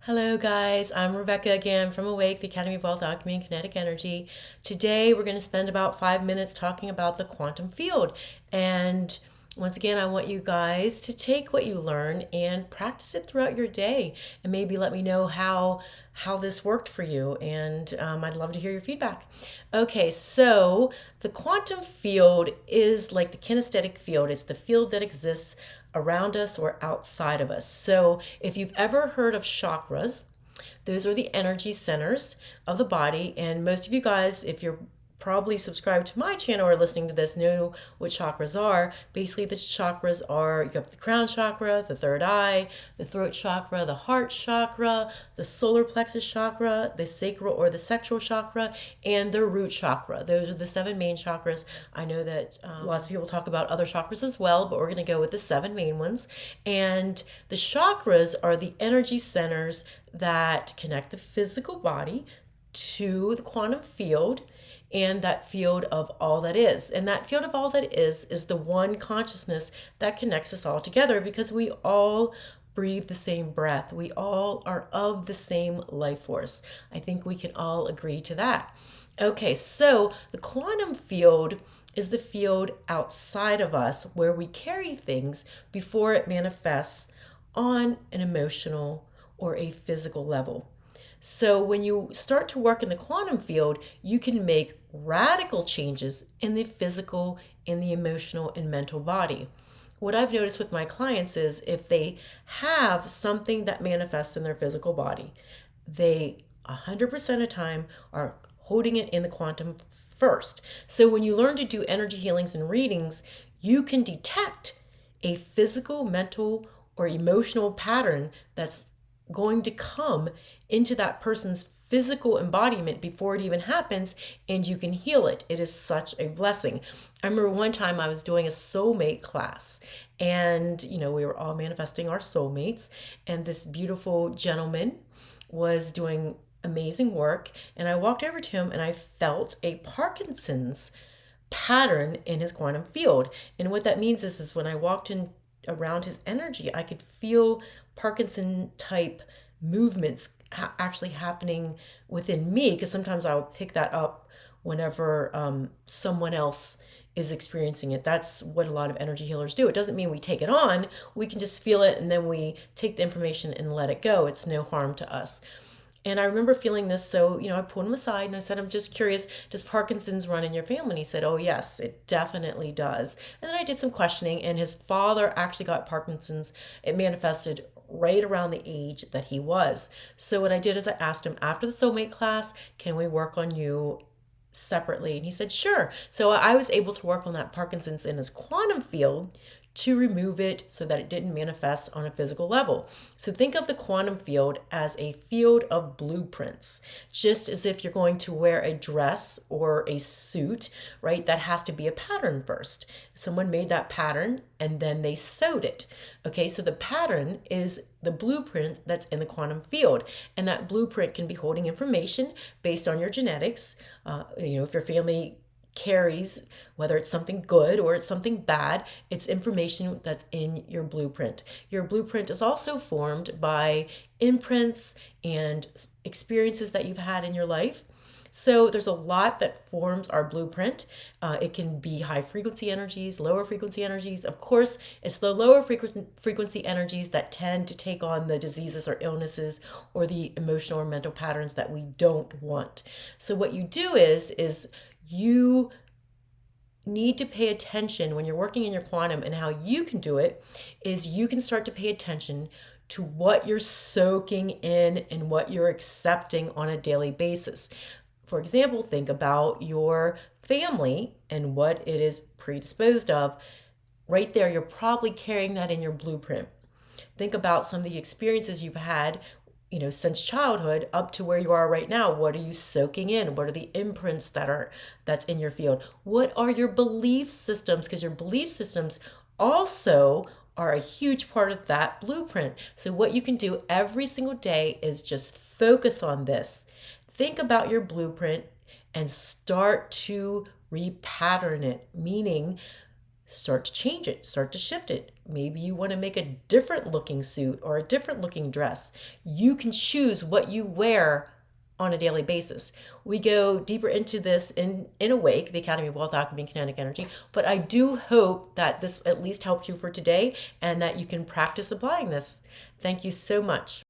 Hello, guys. I'm Rebecca again from Awake, the Academy of Wealth, Alchemy, and Kinetic Energy. Today, we're going to spend about 5 minutes talking about the quantum field. And once again, I want you guys to take what you learn and practice it throughout your day, and maybe let me know how this worked for you. And I'd love to hear your feedback. Okay, so the quantum field is like the kinesthetic field. It's the field that exists around us or outside of us. So if you've ever heard of chakras, those are the energy centers of the body. And most of you guys, if you're probably subscribed to my channel or listening to this, know what chakras are. Basically, the chakras are, you have the crown chakra, the third eye, the throat chakra, the heart chakra, the solar plexus chakra, the sacral or the sexual chakra, and the root chakra. Those are the seven main chakras. I know that lots of people talk about other chakras as well, but we're going to go with the seven main ones. And the chakras are the energy centers that connect the physical body to the quantum field and that field of all that is. And that field of all that is the one consciousness that connects us all together, because we all breathe the same breath. We all are of the same life force. I think we can all agree to that. Okay, so the quantum field is the field outside of us where we carry things before it manifests on an emotional or a physical level. So when you start to work in the quantum field, you can make radical changes in the physical, in the emotional, and mental body. What I've noticed with my clients is if they have something that manifests in their physical body, they 100% of the time are holding it in the quantum first. So when you learn to do energy healings and readings, you can detect a physical, mental, or emotional pattern that's going to come into that person's physical embodiment before it even happens, and you can heal it. It is such a blessing. I remember one time I was doing a soulmate class, and we were all manifesting our soulmates, and this beautiful gentleman was doing amazing work, and I walked over to him and I felt a Parkinson's pattern in his quantum field. And what that means is when I walked in around his energy, I could feel Parkinson type movements actually happening within me, because sometimes I'll pick that up whenever someone else is experiencing it. That's what a lot of energy healers do. It doesn't mean we take it on. We can just feel it and then we take the information and let it go. It's no harm to us. And I remember feeling this, so, I pulled him aside and I said, I'm just curious, does Parkinson's run in your family? And he said, oh, yes, it definitely does. And then I did some questioning, and his father actually got Parkinson's. It manifested right around the age that he was. So what I did is I asked him, after the soulmate class, can we work on you separately? And he said, sure. So I was able to work on that Parkinson's in his quantum field to remove it so that it didn't manifest on a physical level. So think of the quantum field as a field of blueprints, just as if you're going to wear a dress or a suit, right? That has to be a pattern first. Someone made that pattern and then they sewed it. Okay, so the pattern is the blueprint that's in the quantum field, and that blueprint can be holding information based on your genetics. If your family carries, whether it's something good or it's something bad, it's information that's in your blueprint. Your blueprint is also formed by imprints and experiences that you've had in your life. So there's a lot that forms our blueprint. It can be high frequency energies, lower frequency energies. Of course, it's the lower frequency energies that tend to take on the diseases or illnesses or the emotional or mental patterns that we don't want. So what you do is you need to pay attention when you're working in your quantum, and how you can do it is you can start to pay attention to what you're soaking in and what you're accepting on a daily basis. For example, think about your family and what it is predisposed of. Right there, you're probably carrying that in your blueprint. Think about some of the experiences you've had since childhood up to where you are right now. What are you soaking in? What are the imprints that's in your field? What are your belief systems? Because your belief systems also are a huge part of that blueprint. So what you can do every single day is just focus on this. Think about your blueprint and start to repattern it, meaning start to change it, start to shift it. Maybe you want to make a different looking suit or a different looking dress. You can choose what you wear on a daily basis. We go deeper into this in Awake, the Academy of Wealth, Alchemy, and Kinetic Energy, but I do hope that this at least helped you for today and that you can practice applying this. Thank you so much.